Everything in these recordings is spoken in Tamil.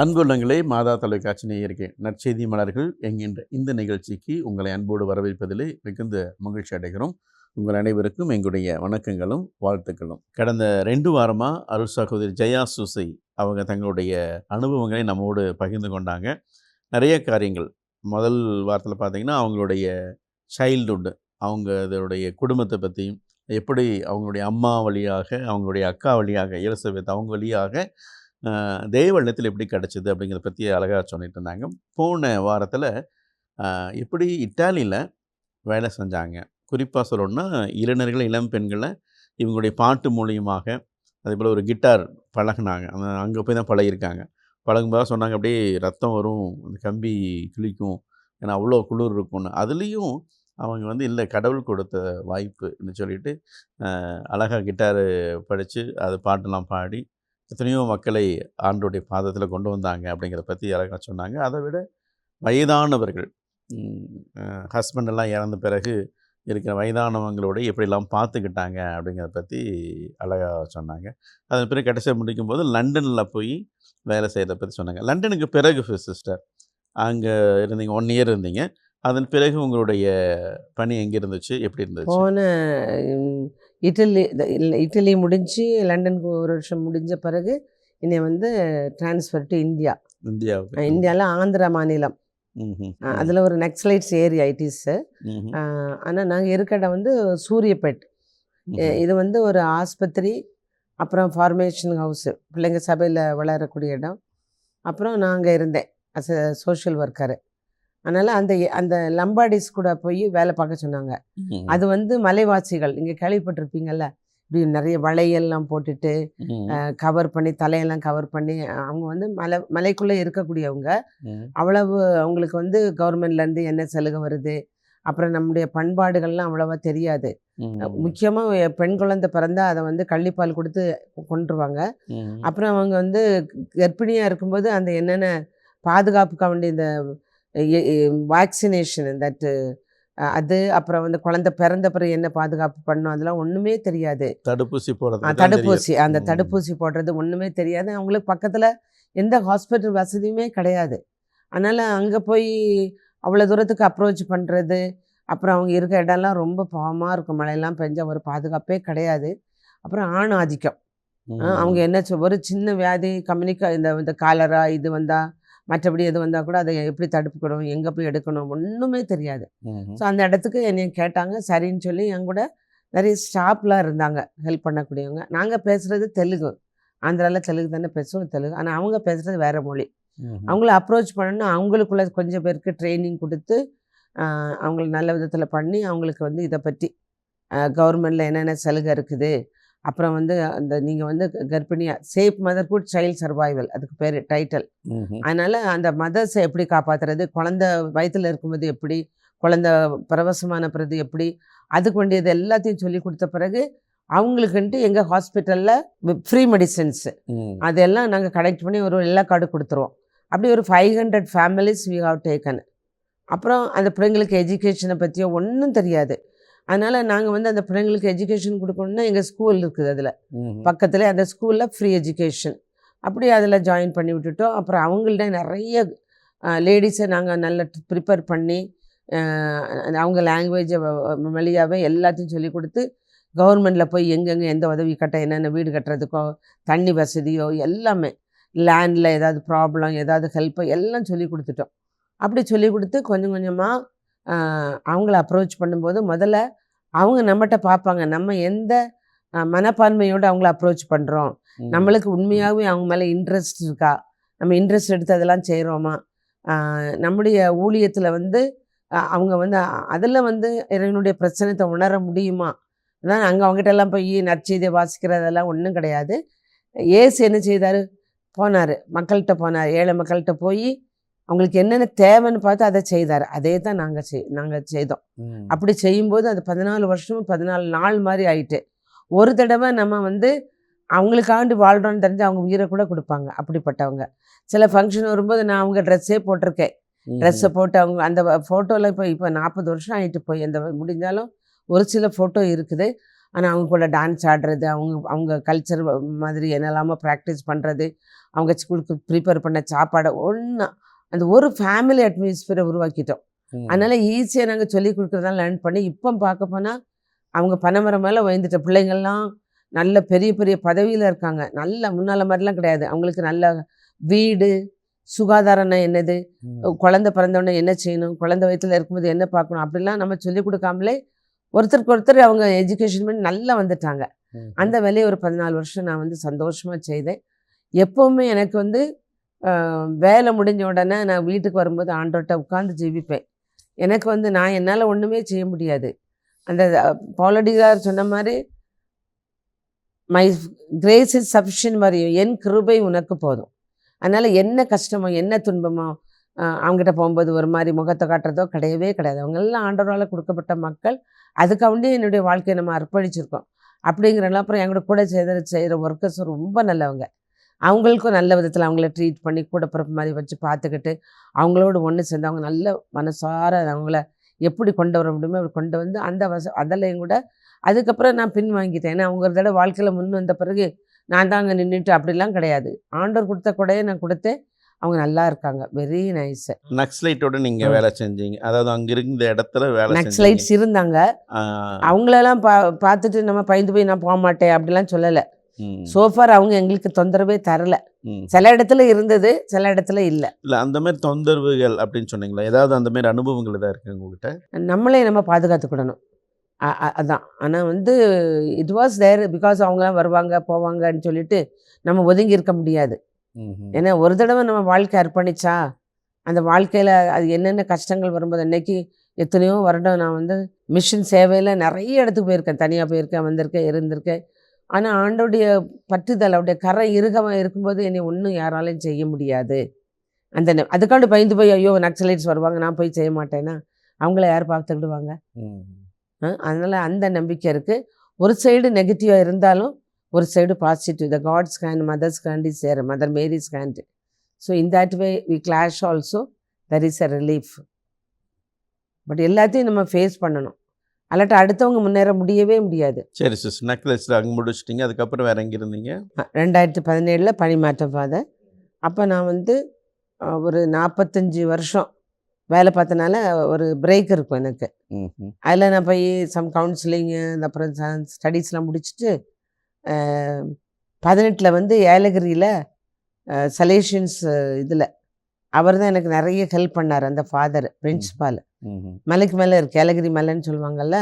அன்புள்ளங்களே, மாதா தொலைக்காட்சி நேயர்களே, நற்செய்தி மலர்கள் என்கின்ற இந்த நிகழ்ச்சிக்கு உங்களை அன்போடு வரவேற்பதிலே மிகுந்த மகிழ்ச்சி அடைகிறோம். உங்கள் அனைவருக்கும் எங்களுடைய வணக்கங்களும் வாழ்த்துக்களும். கடந்த 2 வாரமாக அருள் சகோதரி ஜெயா சூசை அவங்க தங்களுடைய அனுபவங்களை நம்மோடு பகிர்ந்து கொண்டாங்க. நிறைய காரியங்கள். முதல் வாரத்தில் பார்த்திங்கன்னா அவங்களுடைய சைல்டுஹுட், அதோடைய குடும்பத்தை பற்றியும், எப்படி அவங்களுடைய அம்மா வழியாக, அவங்களுடைய அக்கா வழியாக, எலிசபெத் அவங்க வழியாக தேவவெள்ளத்தில் எப்படி கிடச்சிது அப்படிங்கிறத பற்றி அழகாக சொல்லிட்டு இருந்தாங்க. போன வாரத்தில் எப்படி இட்டாலியில் வேலை செஞ்சாங்க, குறிப்பாக சொல்லணுன்னா இளைஞர்கள், இளம் பெண்களை இவங்களுடைய பாட்டு மூலியமாக, அதே போல் ஒரு கிட்டார் பழகினாங்க. அங்கே போய் தான் பழகியிருக்காங்க. பழகும்போது சொன்னாங்க அப்படியே ரத்தம் வரும், அந்த கம்பி கிழிக்கும், ஏன்னா அவ்வளோ குளிர் இருக்கும்னு. அதுலேயும் அவங்க இல்லை, கடவுள் கொடுத்த வாய்ப்புன்னு சொல்லிட்டு அழகாக கிட்டாரு படித்து அது பாட்டெல்லாம் பாடி எத்தனையோ மக்களை ஆண்டோடைய பாதத்தில் கொண்டு வந்தாங்க அப்படிங்கிறத பற்றி அழகாக சொன்னாங்க. அதை விட வயதானவர்கள், ஹஸ்பண்டெல்லாம் இறந்த பிறகு இருக்கிற வயதானவங்களோட எப்படிலாம் பார்த்துக்கிட்டாங்க அப்படிங்கிறத பற்றி அழகாக சொன்னாங்க. அதன் பிறகு கடைசியாக முடிக்கும்போது லண்டனில் போய் வேலை செய்கிறத பற்றி சொன்னாங்க. லண்டனுக்கு பிறகு சிஸ்டர் அங்கே இருந்தீங்க, 1 இயர் இருந்தீங்க. அதன் பிறகு உங்களுடைய பணி எங்கே இருந்துச்சு, எப்படி இருந்துச்சு? போன இட்டலி முடிஞ்சு லண்டனுக்கு 1 வருஷம் முடிஞ்ச பிறகு என்னை ட்ரான்ஸ்ஃபர் டு இந்தியாவில் ஆந்திரா மாநிலம். அதில் ஒரு நக்சலைட்ஸ் ஏரியா இட் இஸ். ஆனால் நாங்கள் இருக்க இடம் சூரியப்பேட். இது ஒரு ஆஸ்பத்திரி, அப்புறம் ஃபார்மேஷன் ஹவுஸு, பிள்ளைங்க சபையில் வளரக்கூடிய இடம். அப்புறம் நான் அங்கே இருந்தேன் அஸ் அ சோஷியல் ஒர்க்கரு. அதனால் அந்த லம்பாடிஸ் கூட போய் வேலை பார்க்க சொன்னாங்க. அது மலைவாசிகள், நீங்கள் கேள்விப்பட்டிருப்பீங்கள்ல, இப்படி நிறைய வளையெல்லாம் போட்டுட்டு கவர் பண்ணி, தலையெல்லாம் கவர் பண்ணி, அவங்க மலைக்குள்ளே இருக்கக்கூடியவங்க. அவ்வளவு அவங்களுக்கு கவர்மெண்ட்லேருந்து என்ன சலுகை வருது, அப்புறம் நம்முடைய பண்பாடுகள்லாம் அவ்வளோவா தெரியாது. முக்கியமாக பெண் குழந்தை பிறந்தா அதை கள்ளிப்பால் கொடுத்து கொண்டுருவாங்க. அப்புறம் அவங்க கர்ப்பிணியாக இருக்கும்போது அந்த என்னென்ன பாதுகாப்புக்காக வேண்டிய இந்த வேக்சினேஷன் அது, அப்புறம் குழந்தை பிறந்த பிறகு என்ன பாதுகாப்பு பண்ணணும், அதெல்லாம் ஒன்றுமே தெரியாது. தடுப்பூசி அந்த தடுப்பூசி போடுறது ஒன்றுமே தெரியாது. அவங்களுக்கு பக்கத்தில் எந்த ஹாஸ்பிட்டல் வசதியுமே கிடையாது. அதனால் அங்கே போய் அவ்வளோ தூரத்துக்கு அப்ரோச் பண்ணுறது, அப்புறம் அவங்க இருக்க இடம்லாம் ரொம்ப பாவமாக இருக்கும், மழையெல்லாம் பெஞ்சால் ஒரு பாதுகாப்பே கிடையாது. அப்புறம் ஆண் ஆதிக்கம். அவங்க என்ன ஒரு சின்ன வியாதி இந்த காலரா இது வந்தால், மற்றபடி எது வந்தால் கூட அதை எப்படி தடுப்புக்கணும், எங்கே போய் எடுக்கணும், ஒன்றுமே தெரியாது. ஸோ அந்த இடத்துக்கு என்னை கேட்டாங்க. சரின்னு சொல்லி என் கூட நிறைய ஸ்டாஃப்லாம் இருந்தாங்க ஹெல்ப் பண்ணக்கூடியவங்க. நாங்கள் பேசுகிறது தெலுங்கு, ஆந்திராவில் தெலுங்கு தானே பேசுவோம், தெலுங்கு. ஆனால் அவங்க பேசுகிறது வேறு மொழி. அவங்கள அப்ரோச் பண்ணணும்னா அவங்களுக்குள்ள கொஞ்சம் பேருக்கு ட்ரைனிங் கொடுத்து அவங்கள நல்ல விதத்தில் பண்ணி, அவங்களுக்கு இதை பற்றி கவர்மெண்டில் என்னென்ன சலுகை இருக்குது, அப்புறம் அந்த நீங்கள் கர்ப்பிணியாக சேஃப் மதர்ஹுட் சைல்ட் சர்வைவல், அதுக்கு பேர் டைட்டில். அதனால் அந்த மதர்ஸை எப்படி காப்பாற்றுறது, குழந்தை வயிற்றில் இருக்கும்போது எப்படி, குழந்தை பிரவசமான பிறகு எப்படி, அதுக்கு வேண்டியது எல்லாத்தையும் சொல்லி கொடுத்த பிறகு அவங்களுக்குன்ட்டு எங்கள் ஹாஸ்பிட்டலில் ஃப்ரீ மெடிசன்ஸு அதெல்லாம் நாங்கள் கலெக்ட் பண்ணி ஒரு எல்லா கார்டு கொடுத்துருவோம். அப்படி ஒரு 500 ஃபேமிலிஸ் வி ஹவ் டேக்கன். அப்புறம் அந்த பிள்ளைங்களுக்கு எஜுகேஷனை பற்றியோ ஒன்றும் தெரியாது. அதனால் நாங்கள் அந்த பிள்ளைங்களுக்கு எஜுகேஷன் கொடுக்கணுன்னா எங்கள் ஸ்கூல் இருக்குது, அதில் பக்கத்தில் அந்த ஸ்கூலில் ஃப்ரீ எஜுகேஷன் அப்படி அதில் ஜாயின் பண்ணி விட்டுட்டோம். அப்புறம் அவங்கள்ட்ட நிறைய லேடிஸை நாங்கள் நல்லா ப்ரிப்பேர் பண்ணி அவங்க லாங்குவேஜை வழியாகவே எல்லாத்தையும் சொல்லி கொடுத்து, கவர்மெண்டில் போய் எங்கெங்கே எந்த உதவி என்னென்ன வீடு கட்டுறதுக்கோ, தண்ணி வசதியோ எல்லாமே, லேண்டில் ஏதாவது ப்ராப்ளம், ஏதாவது ஹெல்ப்போ எல்லாம் சொல்லி கொடுத்துட்டோம். அப்படி சொல்லி கொடுத்து கொஞ்சம் கொஞ்சமாக அவங்கள அப்ரோச் பண்ணும்போது முதல்ல அவங்க நம்மகிட்ட பார்ப்பாங்க, நம்ம எந்த மனப்பான்மையோடு அவங்கள அப்ரோச் பண்ணுறோம், நம்மளுக்கு உண்மையாகவே அவங்க மேலே இன்ட்ரெஸ்ட் இருக்கா, நம்ம இன்ட்ரெஸ்ட் எடுத்து அதெல்லாம் செய்கிறோமா, நம்முடைய ஊழியத்தில் அவங்க அதில் இறைவனுடைய பிரச்சனத்தை உணர முடியுமா. அதான் அங்கே அவங்ககிட்ட எல்லாம் போய் நற்செய்தியை வாசிக்கிறதெல்லாம் ஒன்றும் கிடையாது. ஏசு என்ன செய்தார், போனார், மக்கள்கிட்ட போனார், ஏழை மக்கள்கிட்ட போய் அவங்களுக்கு என்னென்ன தேவைன்னு பார்த்து அதை செய்தார். அதே தான் நாங்கள் செய்தோம். அப்படி செய்யும்போது அது 14 வருஷமும் 14 நாள் மாதிரி ஆயிட்டு. ஒரு தடவை நம்ம அவங்களுக்காண்டி வாழ்கிறோன்னு தெரிஞ்சு அவங்க உயிரை கூட கொடுப்பாங்க. அப்படிப்பட்டவங்க சில ஃபங்க்ஷன் வரும்போது நான் அவங்க ட்ரெஸ்ஸே போட்டிருக்கேன். ட்ரெஸ்ஸை போட்டு அவங்க அந்த ஃபோட்டோவில் இப்போ 40 வருஷம் ஆகிட்டு போய் அந்த முடிஞ்சாலும் ஒரு சில ஃபோட்டோ இருக்குது. ஆனால் அவங்க கூட டான்ஸ் ஆடுறது, அவங்க கல்ச்சர் மாதிரி என்னெல்லாமோ ப்ராக்டிஸ் பண்ணுறது, அவங்க ஸ்கூலுக்கு ப்ரிப்பேர் பண்ண சாப்பாடை ஒன்றா அந்த ஒரு ஃபேமிலி அட்மாஸ்பியரை உருவாக்கிட்டோம். அதனால் ஈஸியாக நாங்கள் சொல்லிக் கொடுக்குறதெல்லாம் லேர்ன் பண்ணி இப்போ பார்க்க போனால் அவங்க பனைமரம் மேலே உயர்ந்துட்ட பிள்ளைங்கள்லாம் நல்ல பெரிய பெரிய பதவியில் இருக்காங்க. நல்ல முன்னால் மாதிரிலாம் கிடையாது. அவங்களுக்கு நல்ல வீடு, சுகாதாரம்னா என்னது, குழந்தை பிறந்தோடனே என்ன செய்யணும், குழந்தை வயிற்றில் இருக்கும்போது என்ன பார்க்கணும், அப்படிலாம் நம்ம சொல்லிக் கொடுக்காமலே ஒருத்தருக்கு ஒருத்தர் அவங்க எஜுகேஷன் பண்ணி நல்லா வந்துட்டாங்க. அந்த வேலையை ஒரு 14 வருஷம் நான் வந்து சந்தோஷமாக செய்தேன். எப்போவுமே எனக்கு வந்து வேலை முடிஞ்ச உடனே நான் வீட்டுக்கு வரும்போது ஆண்டவர்கிட்ட உட்காந்து ஜெபிப்பேன். எனக்கு வந்து நான் என்னால் ஒன்றுமே செய்ய முடியாது. அந்த பாலடிகார் சொன்ன மாதிரி மை கிரேஸ் இஸ் சஃபிஷியன்ட் மாதிரி, என் கிருபை உனக்கு போதும். அதனால் என்ன கஷ்டமோ என்ன துன்பமோ அவங்ககிட்ட போகும்போது ஒரு மாதிரி முகத்தை காட்டுறதோ கிடையவே கிடையாது. அவங்கெல்லாம் ஆண்டவரால் கொடுக்கப்பட்ட மக்கள். அதுக்காண்டி என்னுடைய வாழ்க்கையை நம்ம அர்ப்பணிச்சிருக்கோம் அப்படிங்கிறனால அப்புறம் எங்களோட கூட செய்கிற ஒர்க்கர்ஸ் ரொம்ப நல்லவங்க. அவங்களுக்கும் நல்ல விதத்தில் அவங்கள ட்ரீட் பண்ணி கூட பிறப்பு மாதிரி வச்சு பார்த்துக்கிட்டு அவங்களோட ஒன்று சேர்ந்து அவங்க நல்ல மனசார அவங்கள எப்படி கொண்டு வர முடியுமோ அப்படி கொண்டு வந்து அதெல்லாம் கூட அதுக்கப்புறம் நான் பின் வாங்கிட்டேன். ஏன்னா அவங்க ஒரு தடவை வாழ்க்கையில் முன் வந்த பிறகு நான் தான் அங்கே நின்றுட்டு அப்படிலாம் கிடையாது. ஆண்டவர் கொடுத்த கூடையே நான் கொடுத்தேன். அவங்க நல்லா இருக்காங்க. Very nice. நக்ஸலைட்டோட நீங்கள் வேலை செஞ்சீங்க, அதாவது அங்கே இருந்த இடத்துல வேலை நக்ஸலைட்ஸ் இருந்தாங்க. அவங்களெல்லாம் பார்த்துட்டு நம்ம பயந்து போய் நான் போக மாட்டேன் அப்படிலாம் சொல்லலை. சோஃபார் அவங்க எங்களுக்கு தொந்தரவே தரல. சில இடத்துல இருந்தது, சில இடத்துல இல்லை. அந்த மாதிரி தொந்தரவுகள் அப்படின்னு சொன்னீங்களா? ஏதாவது அந்த மாதிரி அனுபவங்கள் தான் இருக்கு உங்ககிட்ட? நம்மளே நம்ம பாதுகாத்துக்கிடணும், அதான். ஆனால் வந்து இட் வாஸ் தேர் பிகாஸ் அவங்களாம் வருவாங்க போவாங்கன்னு சொல்லிட்டு நம்ம ஒதுங்கி இருக்க முடியாது. ஏன்னா ஒரு தடவை நம்ம வாழ்க்கை அர்ப்பணிச்சா அந்த வாழ்க்கையில் அது என்னென்ன கஷ்டங்கள் வரும்போது அன்னைக்கு எத்தனையோ வருடம் நான் வந்து மிஷன் சேவையில் நிறைய இடத்துக்கு போயிருக்கேன். தனியாக போயிருக்கேன், வந்திருக்கேன், இருந்திருக்கேன். ஆனால் ஆண்டோடைய பற்றுதல் அவருடைய கரை இறுகமாக இருக்கும்போது என்னை ஒன்றும் யாராலையும் செய்ய முடியாது. அதுக்காண்டு பயந்து போய் ஐயோ நக்ஸலைட்ஸ் வருவாங்க நான் போய் செய்ய மாட்டேன்னா அவங்கள யார் பார்த்துக்கிடுவாங்க? அதனால் அந்த நம்பிக்கை இருக்குது. ஒரு சைடு நெகட்டிவாக இருந்தாலும் ஒரு side positive. The God's hand, mother's hand is there, Mother Mary's hand. So in that way we clash also, there is a relief. But எல்லாத்தையும் நம்ம ஃபேஸ் பண்ணணும், அல்லாட்ட அடுத்தவங்க முன்னேற முடியவே முடியாது. சரி சிஸ்டர், நக்ஸலைட்ஸில் அங்கே முடிச்சிட்டிங்க, அதுக்கப்புறம் வேறு எங்கே இருந்தீங்க? 2017 பணிமாற்றம் ஃபாதர். அப்போ நான் வந்து ஒரு 45 வருஷம் வேலை பார்த்தனால ஒரு பிரேக் இருக்கும் எனக்கு. அதில் நான் போய் சம் கவுன்சிலிங்கு அப்புறம் ஸ்டடீஸ்லாம் முடிச்சுட்டு 18 வந்து ஏலகிரியில் சலேஷன்ஸ் இதில் அவர் தான் எனக்கு நிறைய ஹெல்ப் பண்ணார். அந்த ஃபாதர் பிரின்சிபால். மலைக்கு மேலே இருக்கு, ஏலகிரி மலைன்னு சொல்லுவாங்கல்ல,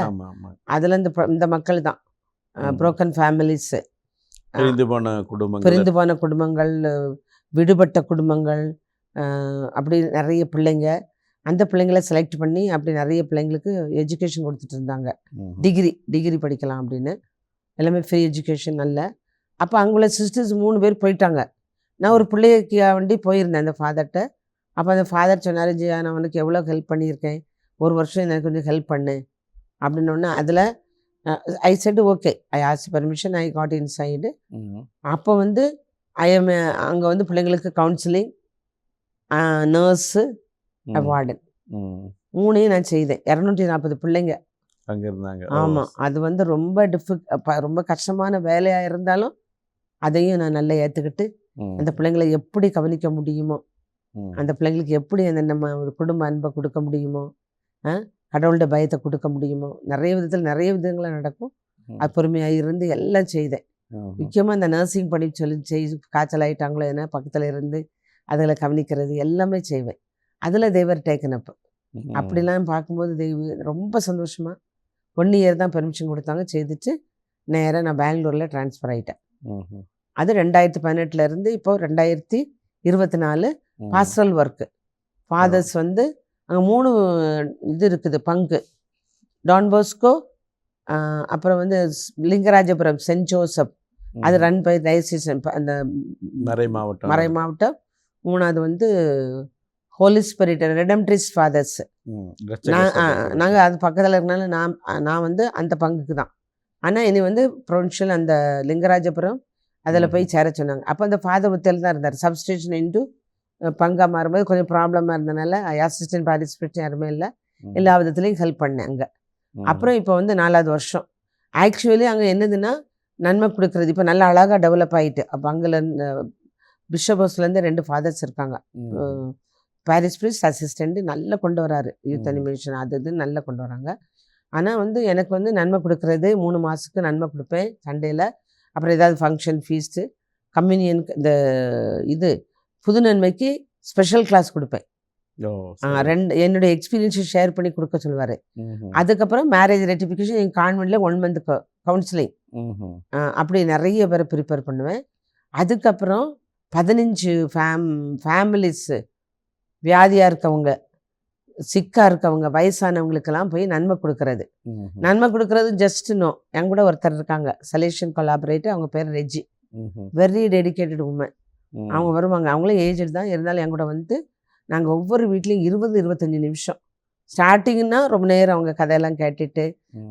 அதில் இந்த மக்கள் தான் புரோக்கன் ஃபேமிலிஸு, பிரிந்து போன குடும்பங்கள், விடுபட்ட குடும்பங்கள், அப்படி நிறைய பிள்ளைங்க. அந்த பிள்ளைங்களை செலக்ட் பண்ணி அப்படி நிறைய பிள்ளைங்களுக்கு எஜுகேஷன் கொடுத்துட்டு இருந்தாங்க. டிகிரி படிக்கலாம் அப்படின்னு எல்லாமே ஃப்ரீ எஜுகேஷன். நல்ல அப்போ அங்குள்ள சிஸ்டர்ஸ் 3 பேர் போயிட்டாங்க. நான் ஒரு பிள்ளைக்கு வண்டி போயிருந்தேன் அந்த ஃபாதர்கிட்ட. அப்போ அந்த ஃபாதர் சொன்னார், ஜியா நான் உனக்கு எவ்வளோ ஹெல்ப் பண்ணியிருக்கேன், ஒரு வருஷம் எனக்கு கொஞ்சம் ஹெல்ப் பண்ணு அப்படின்னோடனே அதில் ஐ set okay, I ask permission, I got inside. அப்போ வந்து அங்கே வந்து பிள்ளைங்களுக்கு கவுன்சிலிங், நர்ஸு, வார்டன் 3ஐயும் நான் செய்தேன். 240 பிள்ளைங்க அங்கே இருந்தாங்க. ஆமாம், அது வந்து ரொம்ப ரொம்ப கஷ்டமான வேலையாக இருந்தாலும் அதையும் நான் நல்லா ஏற்றுக்கிட்டு அந்த பிள்ளைங்களை எப்படி கவனிக்க முடியுமோ, அந்த பிள்ளைங்களுக்கு எப்படி அந்த நம்ம குடும்ப அன்பை கொடுக்க முடியுமோ, கடவுளோட பயத்தை கொடுக்க முடியுமோ, நிறைய விதங்களாக நடக்கும். அது பொறுமையாக இருந்து எல்லாம் செய்தேன். முக்கியமாக இந்த நர்சிங் பணி காய்ச்சல் ஆகிட்டாங்களோ ஏன்னா பக்கத்தில் இருந்து அதில் கவனிக்கிறது எல்லாமே செய்வேன். அதில் தேவர் டேக்கன் அப். அப்படிலாம் பார்க்கும்போது ரொம்ப சந்தோஷமாக 1 இயர் தான் பெர்மிஷன் கொடுத்தாங்க. செய்துட்டு நேராக நான் பெங்களூரில் ட்ரான்ஸ்ஃபர் ஆகிட்டேன். அது 2018 இருந்து இப்போ 2024 பாஸ்டரல் ஒர்க்கு. ஃபாதர்ஸ் வந்து அங்கே 3 இது இருக்குது பங்கு. டான் போஸ்கோ, அப்புறம் வந்து லிங்கராஜபுரம் சென்ட் ஜோசப், அது ரன் பை டயசிசன் அந்த மறை மாவட்டம். 3வது வந்து ஹோலி ஸ்பிரிட் ரெடம்ட்ரிஸ் ஃபாதர்ஸ். நாங்கள் அது பக்கத்தில் இருக்கனால நான் வந்து அந்த பங்குக்கு தான். ஆனால் இனி வந்து ப்ரொவின்ஷியல் அந்த லிங்கராஜபுரம் அதில் போய் சேர சொன்னாங்க. அப்போ அந்த ஃபாதர் ஒருத்தர் தான் இருந்தார். சப்ஸ்டேஷன் இன்ட்டு பங்காக மாறும்போது கொஞ்சம் ப்ராப்ளமாக இருந்தனால அசிஸ்டன்ட் பார்ட்டிசிபேஷன் யாருமே இல்லை, எல்லா விதத்துலேயும் ஹெல்ப் பண்ணேன் அங்கே. அப்புறம் இப்போ வந்து 4வது வருஷம் ஆக்சுவலி அங்கே என்னதுன்னா நன்மை கொடுக்குறது இப்போ நல்லா அழகாக டெவலப் ஆகிட்டு. அப்போ அங்கே பிஷப் ஹவுஸ்லேருந்து 2 ஃபாதர்ஸ் இருக்காங்க. பாரிஸ் ப்ரீஸ்ட் அசிஸ்டண்ட்டு நல்லா கொண்டு வராரு. யூத் அனிமேஷன் அது இதுன்னு நல்லா கொண்டு வராங்க. ஆனால் வந்து எனக்கு வந்து நன்மை கொடுக்குறது 3 மாதத்துக்கு நன்மை கொடுப்பேன் சண்டேல. அப்புறம் ஏதாவது ஃபங்க்ஷன் ஃபீஸ்ட்டு கம்யூனியனுக்கு இந்த இது புது நன்மைக்கு ஸ்பெஷல் கிளாஸ் கொடுப்பேன். என்னுடைய எக்ஸ்பீரியன்ஸை ஷேர் பண்ணி கொடுக்க சொல்லுவார். அதுக்கப்புறம் மேரேஜ் ரெட்டிஃபிகேஷன் எங்கள் கான்வென்ட்டில் 1 மந்த் கவுன்சிலிங் அப்படி நிறைய பேரை ப்ரிப்பேர் பண்ணுவேன். அதுக்கப்புறம் 15 ஃபேமிலிஸு வியாதியாக இருக்கவங்க, சிக்காக இருக்கவங்க, வயசானவங்களுக்கெல்லாம் போய் நன்மை கொடுக்கறது. நன்மை கொடுக்கறது ஜஸ்ட் நோ. என் கூட ஒருத்தர் இருக்காங்க சலேஷன் கொலாபரேட்டர், அவங்க பேர் ரெஜி. Very dedicated woman. அவங்க வருவாங்க, அவங்களும் ஏஜ்டு தான், இருந்தாலும் என் கூட வந்து நாங்கள் ஒவ்வொரு வீட்லேயும் 20-25 நிமிஷம் ஸ்டார்டிங்னா ரொம்ப நேரம் அவங்க கதையெல்லாம் கேட்டுட்டு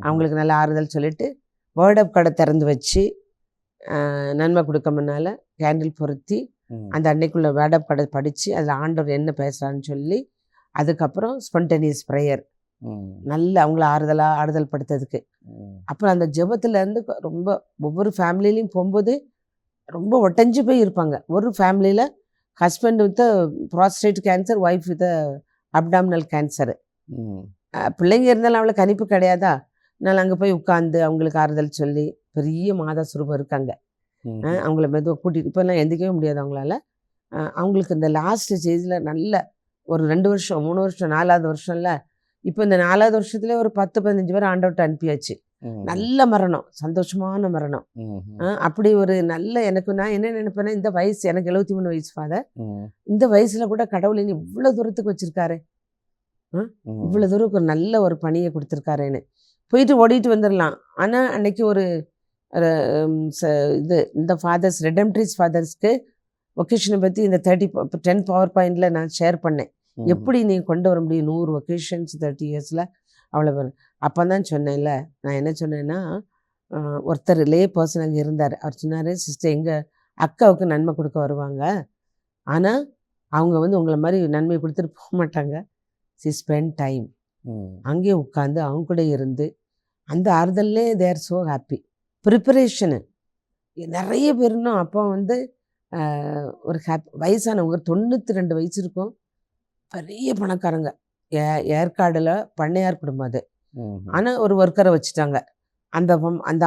அவங்களுக்கு நல்ல ஆறுதல் சொல்லிவிட்டு வேர்ட் ஆஃப் கடை திறந்து வச்சு நன்மை கொடுக்க முன்னால் கேண்டில் பொருத்தி அந்த அன்னைக்குள்ள வேர்ட் ஆஃப் கடை படித்து அதில் ஆண்டவர் என்ன பேசுகிறான்னு சொல்லி அதுக்கப்புறம் ஸ்பான்டேனியஸ் ப்ரேயர் நல்ல அவங்கள ஆறுதல் படுத்துறதுக்கு. அப்புறம் அந்த ஜெபத்துலேருந்து ரொம்ப ஒவ்வொரு ஃபேமிலிலையும் போகும்போது ரொம்ப ஒட்டஞ்சு போய் இருப்பாங்க. ஒரு ஃபேமிலியில் husband with prostate cancer, wife with abdominal cancer. பிள்ளைங்க இருந்தாலும் அவளுக்கு கணிப்பு கிடையாதா. நான் அங்கே போய் உட்காந்து அவங்களுக்கு ஆறுதல் சொல்லி பெரிய மாதா சுரூபம் இருக்காங்க. அவங்கள மெதுவாக கூட்டிகிட்டு இப்போல்லாம் எந்திக்கவே முடியாது அவங்களால. அவங்களுக்கு இந்த லாஸ்ட் ஸ்டேஜில் நல்ல ஒரு 2 வருஷம் 3 வருஷம் 4வது வருஷம்ல இப்போ இந்த 4வது வருஷத்துலேயே ஒரு 10-15 பேர் ஆண்டவர்கிட்ட அனுப்பியாச்சு. நல்ல மரணம், சந்தோஷமான மரணம். அப்படி ஒரு நல்ல எனக்கு நான் என்ன நினைப்பேன்னா இந்த வயசு எனக்கு 73 வயசு ஃபாதர், இந்த வயசில் கூட கடவுள் இவ்வளோ தூரத்துக்கு வச்சுருக்காரு, இவ்வளோ தூரம் ஒரு நல்ல ஒரு பணியை கொடுத்துருக்காருன்னு போயிட்டு ஓடிட்டு வந்துடலாம். ஆனால் அன்னைக்கு ஒரு இது இந்த ஃபாதர்ஸ் ரெடம்ட்ரிஸ் ஃபாதர்ஸ்க்கு ஒகேஷனை பற்றி இந்த 10 பவர் பாயிண்டில் நான் ஷேர் பண்ணேன். எப்படி நீங்கள் கொண்டு வர முடியும் 100 ஒகேஷன்ஸ் 30 இயர்ஸில் அவ்வளோ. அப்போ தான் சொன்னேன்ல, நான் என்ன சொன்னேன்னா ஒருத்தர் லே பர்சன் அங்கே இருந்தார். அவர் சொன்னார், சிஸ்டர் எங்கள் அக்காவுக்கு நன்மை கொடுக்க வருவாங்க, ஆனால் அவங்க வந்து உங்களை மாதிரி நன்மை கொடுத்துட்டு போக மாட்டாங்க. சி ஸ்பெண்ட் டைம் அங்கேயே உட்காந்து அவங்க கூட இருந்து அந்த ஆறுதல்லே தேர் ஸோ ஹாப்பி. ப்ரிப்பரேஷனு நிறைய பேர்னும் அப்போ வந்து ஒரு வயசானவங்க 92 வயசு இருக்கும், பெரிய பணக்காரங்க, ஏற்காடில் பண்ணையார் குடும்பம் அது. ஆனால் ஒரு ஒர்க்கரை வச்சுட்டாங்க. அந்த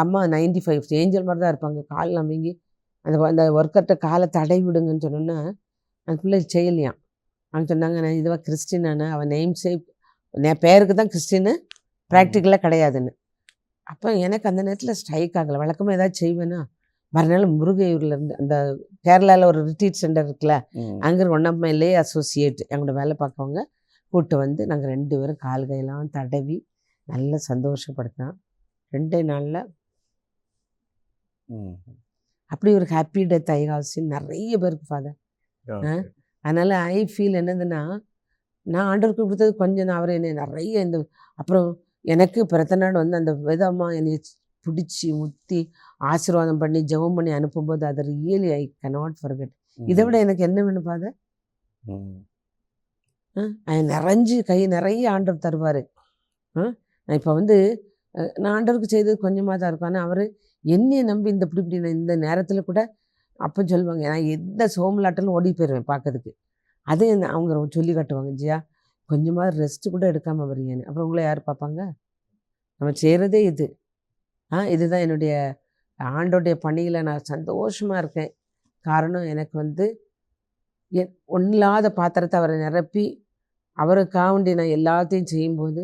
அம்மா 95 ஏஞ்சல் மாதிரி தான் இருப்பாங்க, கால் நம்பிங்கி. அந்த ஒர்க்கர்கிட்ட காலை தடை விடுங்கன்னு சொன்னோன்னா அந்த பிள்ளை செய்யலையாம். அவங்க சொன்னாங்க, நான் இதுவாக கிறிஸ்டினானு, அவன் நேம் சேப் பேருக்கு தான் கிறிஸ்டின்னு, ப்ராக்டிக்கலாக கிடையாதுன்னு. அப்போ எனக்கு அந்த நேரத்தில் ஸ்ட்ரைக் ஆகலை. வழக்கமாக ஏதாவது செய்வேன்னா மறுநாள் முருகையூர்லேருந்து அந்த கேரளாவில் ஒரு ரிட்ரீட் சென்டர் இருக்குல்ல, அங்கே one of my lay associate எங்களோட வேலை பார்க்கவங்க கூப்பிட்டு வந்து நாங்கள் 2 பேரும் கால் கையெல்லாம் தடவி நல்லா சந்தோஷப்படுத்தினோம் 2 நாளில். அப்படி ஒரு ஹாப்பி டெத் ஐகாசி நிறைய பேருக்கு ஃபாதர். அதனால் ஐ ஃபீல் என்னதுன்னா, நான் ஆண்டவருக்கு கொடுத்தது கொஞ்சம் தான், அவர் என்னை நிறைய இந்த அப்புறம் எனக்கு பிறந்த நாள் வந்து அந்த விதமாக என்னை பிடிச்சி முத்தி ஆசீர்வாதம் பண்ணி ஜெபம் பண்ணி அனுப்பும்போது அதை ரியலி ஐ கனாட் ஃபர்கெட். இதை விட எனக்கு என்ன வேணும் ஃபாதர்? நிறைஞ்சு கை நிறைய ஆண்டவர் தருவார். நான் இப்போ வந்து நான் ஆண்டவருக்கு செய்தது கொஞ்சமாக தான் இருக்கும், ஆனால் அவர் என்னையை நம்பி இந்த இப்படி நான் இந்த நேரத்தில் கூட அப்போ சொல்லுவாங்க, நான் எந்த சோமலாட்டலும் ஓடி போயிடுவேன் பார்க்கறதுக்கு. அதே அவங்க சொல்லி காட்டுவாங்க, ஜியா கொஞ்சமாக ரெஸ்ட்டு கூட எடுக்காமல் வரீங்கன்னு. அப்புறம் உங்களை யார் பார்ப்பாங்க? நம்ம செய்கிறதே இது. இதுதான் என்னுடைய ஆண்டோடைய பணியில் நான் சந்தோஷமாக இருக்கேன். காரணம் எனக்கு வந்து ஒன்றில்லாத பாத்திரத்தை அவரை நிரப்பி அவருக்காண்டி நான் எல்லாத்தையும் செய்யும்போது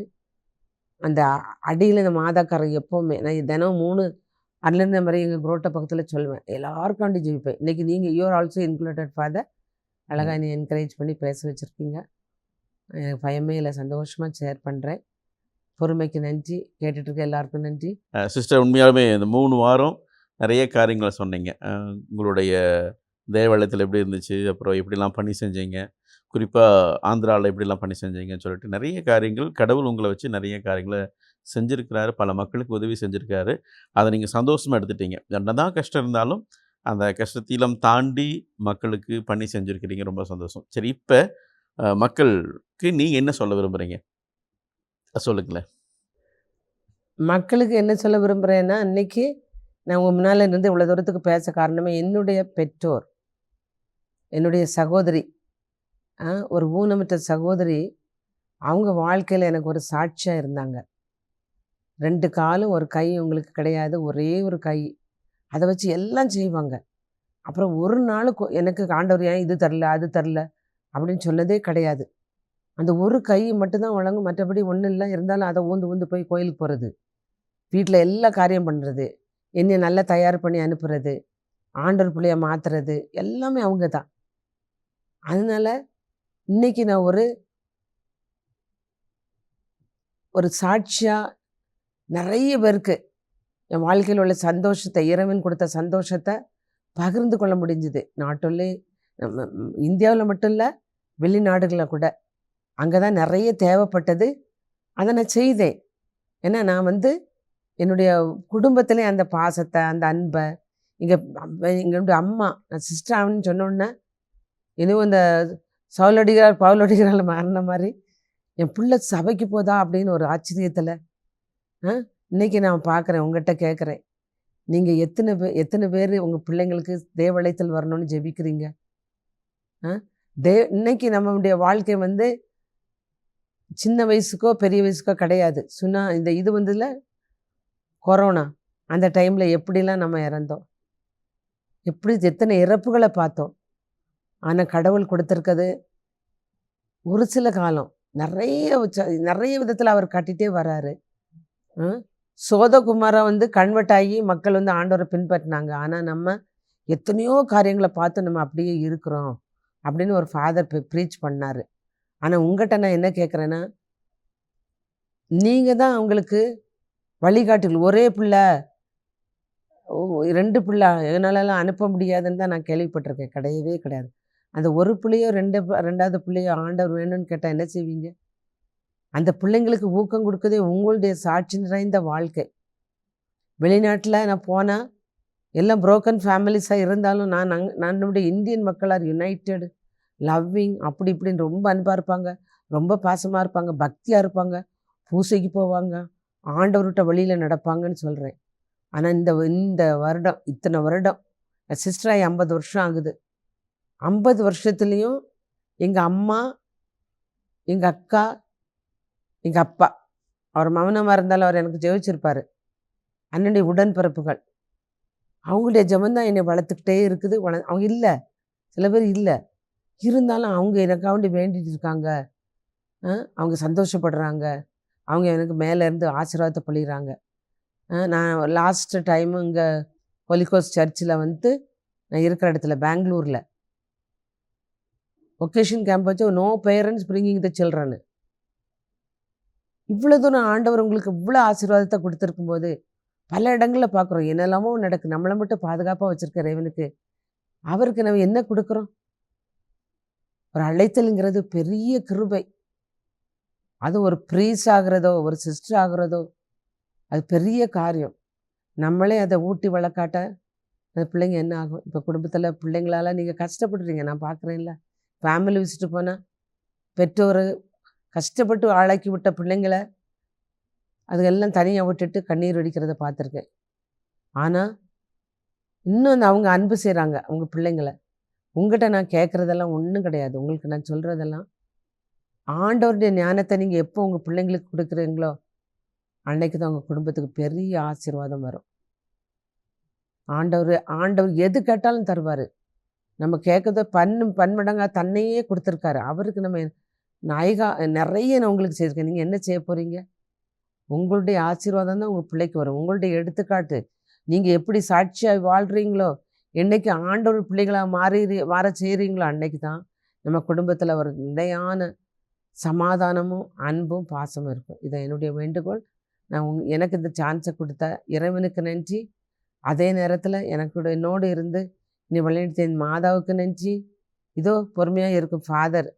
அந்த அடியில் இந்த மாதாக்காரர் எப்போவுமே நான் தினம் 3 அதுலேருந்து மாதிரி எங்கள் குரோட்டை பக்கத்தில் சொல்லுவேன், எல்லாருக்காண்டி ஜெயிப்பேன். இன்றைக்கி நீங்கள் யூஆர் ஆல்சோ இன்க்ளூடட் ஃபாதர். அழகாக நீ என்கரேஜ் பண்ணி பேச வச்சுருக்கீங்க. எனக்கு பயமே இல்லை, சந்தோஷமாக ஷேர் பண்ணுறேன். பொறுமைக்கு நன்றி, கேட்டுட்ருக்க எல்லாருக்கும் நன்றி. சிஸ்டர், உண்மையாலுமே இந்த 3 வாரம் நிறைய காரியங்களை சொன்னீங்க. உங்களுடைய தேவாலயத்தில் எப்படி இருந்துச்சு, அப்புறம் எப்படிலாம் பணி செஞ்சீங்க, குறிப்பாக ஆந்திராவில் எப்படிலாம் பணி செஞ்சீங்கன்னு சொல்லிட்டு நிறைய காரியங்கள் கடவுள் உங்களை வச்சு நிறைய காரியங்களை செஞ்சுருக்கிறாரு, பல மக்களுக்கு உதவி செஞ்சுருக்காரு. அதை நீங்கள் சந்தோஷமாக எடுத்துட்டீங்க. என்னதான் கஷ்டம் இருந்தாலும் அந்த கஷ்டத்திலும் தாண்டி மக்களுக்கு பணி செஞ்சுருக்கிறீங்க, ரொம்ப சந்தோஷம். சரி, இப்போ மக்களுக்கு நீங்கள் என்ன சொல்ல விரும்புகிறீங்க சொல்லுங்களேன். மக்களுக்கு என்ன சொல்ல விரும்புகிறேன்னா, இன்னைக்கு நான் உங்க முன்னால இருந்து இவ்வளோ தூரத்துக்கு பேச காரணமே என்னுடைய பெற்றோர், என்னுடைய சகோதரி, ஒரு ஊனமுற்ற சகோதரி, அவங்க வாழ்க்கையில் எனக்கு ஒரு சாட்சியாக இருந்தாங்க. 2 காலும் ஒரு கை உங்களுக்கு கிடையாது, ஒரே ஒரு கை. அதை வச்சு எல்லாம் செய்வாங்க. அப்புறம் ஒரு நாள் எனக்கு ஆண்டவர் ஏன் இது தரல அது தரல அப்படின்னு சொன்னதே கிடையாது. அந்த ஒரு கை மட்டும்தான் வழங்கும், மற்றபடி ஒன்றும் இல்லை. இருந்தாலும் அதை ஊந்து ஊந்து போய் கோயிலுக்கு போகிறது, வீட்டில் எல்லா காரியம் பண்ணுறது, என்னை நல்லா தயார் பண்ணி அனுப்புறது, ஆண்டவர் பிள்ளைய மாற்றுறது எல்லாமே அவங்க தான். அதனால் இன்னைக்கு நான் ஒரு சாட்சியாக நிறைய பேருக்கு என் வாழ்க்கையில் உள்ள சந்தோஷத்தை, இறைவன் கொடுத்த சந்தோஷத்தை பகிர்ந்து கொள்ள முடிஞ்சுது. நாட் ஒன்லி நம்ம இந்தியாவில் மட்டும் இல்லை, வெளிநாடுகளில் கூட. அங்கே தான் நிறைய தேவைப்பட்டது, அதை நான் செய்தேன். ஏன்னா நான் என்னுடைய குடும்பத்திலே அந்த பாசத்தை, அந்த அன்பை, எங்களுடைய அம்மா, நான் சிஸ்டர் ஆகணும்னு சொன்னோன்னே இன்னும் இந்த பவுலடிகளால் மாறின மாதிரி என் பிள்ளை சபைக்கு போதா அப்படின்னு ஒரு ஆச்சரியத்தில் இன்னைக்கு நான் பார்க்குறேன், உங்கள்கிட்ட கேட்குறேன், நீங்கள் எத்தனை பேர் உங்கள் பிள்ளைங்களுக்கு தேவழைத்தல் வரணும்னு ஜெபிக்கிறீங்க? இன்னைக்கு நம்மளுடைய வாழ்க்கை சின்ன வயசுக்கோ பெரிய வயசுக்கோ கிடையாது. இந்த இது கொரோனா அந்த டைமில் எப்படிலாம் நம்ம இறந்தோம், எப்படி எத்தனை இறப்புகளை பார்த்தோம். ஆனால் கடவுள் கொடுத்துருக்கிறது ஒரு சில காலம், நிறைய விதத்தில் அவர் காட்டிகிட்டே வராரு. சோதகுமாரா கன்வெர்ட் ஆகி மக்கள் ஆண்டவரை பின்பற்றினாங்க. ஆனால் நம்ம எத்தனையோ காரியங்களை பார்த்து நம்ம அப்படியே இருக்கிறோம் அப்படின்னு ஒரு ஃபாதர் ப்ரீச் பண்ணார். ஆனால் உங்கள்கிட்ட நான் என்ன கேட்குறேன்னா, நீங்கள் தான் அவங்களுக்கு வழிகாட்டுகள். ஒரே பிள்ளை 2 பிள்ளை என்னாலலாம் அனுப்ப முடியாதுன்னு தான் நான் கேள்விப்பட்டிருக்கேன். கிடையவே கிடையாது. அந்த ஒரு பிள்ளையோ 2வது பிள்ளையோ ஆண்டவர் வேணும்னு கேட்டால் என்ன செய்வீங்க? அந்த பிள்ளைங்களுக்கு ஊக்கம் கொடுக்குதே உங்களுடைய சாட்சி நிறைந்த வாழ்க்கை. வெளிநாட்டில் நான் போனால் எல்லாம் புரோக்கன் ஃபேமிலிஸாக இருந்தாலும் நம்முடைய இந்தியன் மக்கள் ஆர் யுனைடெட், லவ்விங், அப்படி இப்படின்னு ரொம்ப அன்பாக இருப்பாங்க, ரொம்ப பாசமாக இருப்பாங்க, பக்தியாக இருப்பாங்க, பூசைக்கு போவாங்க, ஆண்டவர்கிட்ட வழியில் நடப்பாங்கன்னு சொல்கிறேன். ஆனால் இந்த வருடம், இத்தனை வருடம் சிஸ்டராகி 50 வருஷம் ஆகுது. 50 வருஷத்துலேயும் எங்கள் அம்மா, எங்கள் அக்கா, எங்கள் அப்பா, அவர் மௌனமாக இருந்தாலும் அவர் எனக்கு ஜெபிச்சிருப்பார். அண்ணனுடைய உடன்பிறப்புகள், அவங்களுடைய ஜெபந்தான் என்னை வளர்த்துக்கிட்டே இருக்குது. அவங்க இல்லை, சில பேர் இல்லை, இருந்தாலும் அவங்க எனக்காண்டி வேண்டிகிட்டு இருக்காங்க. அவங்க சந்தோஷப்படுறாங்க, அவங்க எனக்கு மேலேருந்து ஆசீர்வாதத்தை பொழிகிறாங்க. நான் லாஸ்ட்டு டைமு இங்கே ஹோலிகோஸ்ட் சர்ச்சில் நான் இருக்கிற இடத்துல பெங்களூரில் ஒகேஷன் கேம்ப் வச்சு no parents bringing the children. இவ்வளோ தூரம் ஆண்டவர் உங்களுக்கு இவ்வளோ ஆசீர்வாதத்தை கொடுத்துருக்கும் போது பல இடங்களில் பார்க்குறோம், என்னெல்லாமோ நடக்கு. நம்மளை மட்டும் பாதுகாப்பாக வச்சுருக்க இறைவனுக்கு, அவருக்கு நம்ம என்ன கொடுக்குறோம்? ஒரு அழைத்தலுங்கிறது பெரிய கிருபை. அது ஒரு ப்ரீஸ் ஆகிறதோ ஒரு சிஸ்டர் ஆகிறதோ அது பெரிய காரியம். நம்மளே அதை ஊட்டி வளர்க்காட்ட அந்த பிள்ளைங்க என்ன ஆகும்? இப்போ குடும்பத்தில் பிள்ளைங்களால் நீங்கள் கஷ்டப்படுறீங்க, நான் பார்க்குறேன்ல. ஃபேமிலி விசிட்டு போனால் பெற்றோர் கஷ்டப்பட்டு ஆளாக்கி விட்ட பிள்ளைங்களை அதுக்கெல்லாம் தனியாக விட்டுட்டு கண்ணீர் வடிக்கிறத பார்த்துருக்கேன். ஆனால் இன்னும் அவங்க அன்பு செய்கிறாங்க அவங்க பிள்ளைங்களை. உங்கள்கிட்ட நான் கேட்குறதெல்லாம் ஒன்றும் கிடையாது. உங்களுக்கு நான் சொல்கிறதெல்லாம் ஆண்டவருடைய ஞானத்தை நீங்கள் எப்போ உங்கள் பிள்ளைங்களுக்கு கொடுக்குறீங்களோ அன்னைக்கு தான் உங்கள் குடும்பத்துக்கு பெரிய ஆசீர்வாதம் வரும். ஆண்டவர் எது கேட்டாலும் தருவார். நம்ம கேட்குறத பன்மடங்காக தன்னையே கொடுத்துருக்காரு. அவருக்கு நம்ம நிறைய நான் உங்களுக்கு செய்திருக்கேன். நீங்கள் என்ன செய்ய போகிறீங்க? உங்களுடைய ஆசீர்வாதம் தான் உங்கள் பிள்ளைக்கு வரும். உங்களுடைய எடுத்துக்காட்டு, நீங்கள் எப்படி சாட்சியாக வாழ்கிறீங்களோ, என்றைக்கு ஆண்டவர் பிள்ளைகளாக மாற செய்கிறீங்களோ அன்னைக்கு தான் நம்ம குடும்பத்தில் ஒரு நிலையான சமாதானமும் அன்பும் பாசமும் இருக்கும். இதை என்னுடைய வேண்டுகோள். நான் எனக்கு இந்த சான்ஸை கொடுத்த இறைவனுக்கு நன்றி. அதே நேரத்தில் என்னோடு இருந்து நீ வழிநடத்திய மாதாவுக்கு நன்றி. இதோ பொறுமையாக இருக்கும் ஃபாதர்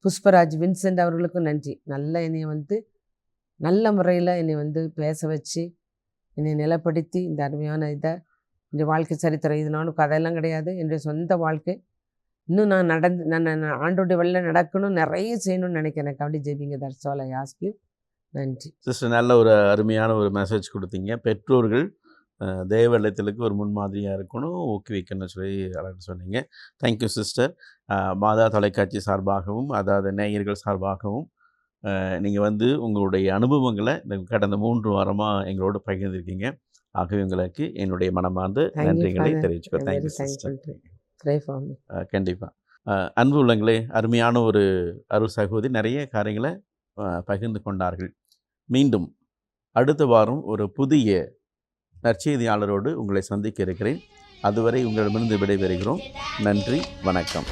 புஷ்பராஜ் வின்சென்ட் அவர்களுக்கும் நன்றி. என்னை நல்ல முறையில் என்னை பேச வச்சு என்னை நிலைப்படுத்தி இந்த அருமையான இந்த வாழ்க்கை சரித்திரம். இது நானும் கதையெல்லாம் கிடையாது, என்னுடைய சொந்த வாழ்க்கை. இன்னும் நான் ஆண்டோடைய வழியில் நடக்கணும், நிறைய செய்யணும்னு நினைக்கிறேன். எனக்கு அப்படி ஜெபிங்க. That's all I ask you. நன்றி. சிஸ்டர் நல்ல ஒரு அருமையான ஒரு மெசேஜ் கொடுத்தீங்க. பெற்றோர்கள் தேவ இல்லத்திற்கு ஒரு முன்மாதிரியாக இருக்கணும், ஊக்குவிக்கணும்னு சொல்லி அழகாக சொன்னீங்க. Thank you sister. மாதா தொலைக்காட்சி சார்பாகவும் அதாவது நேயர்கள் சார்பாகவும் நீங்கள் வந்து உங்களுடைய அனுபவங்களை இந்த கடந்த 3 வாரமாக எங்களோடு பகிர்ந்திருக்கீங்க. ஆகவே உங்களுக்கு என்னுடைய மனமார்ந்த Thank you, நன்றிகளை Father. தெரிவிச்சுக்கோ. I'm thank you very sister. thankful to pray for me. கண்டிப்பாக. அன்பு உள்ளங்களே, அருமையான ஒரு சகோதரி நிறைய காரியங்களை பகிர்ந்து கொண்டார்கள். மீண்டும் அடுத்த வாரம் ஒரு புதிய நற்செய்தியாளரோடு உங்களை சந்திக்க இருக்கிறேன். அதுவரை உங்களிடமிருந்து விடைபெறுகிறோம். நன்றி, வணக்கம்.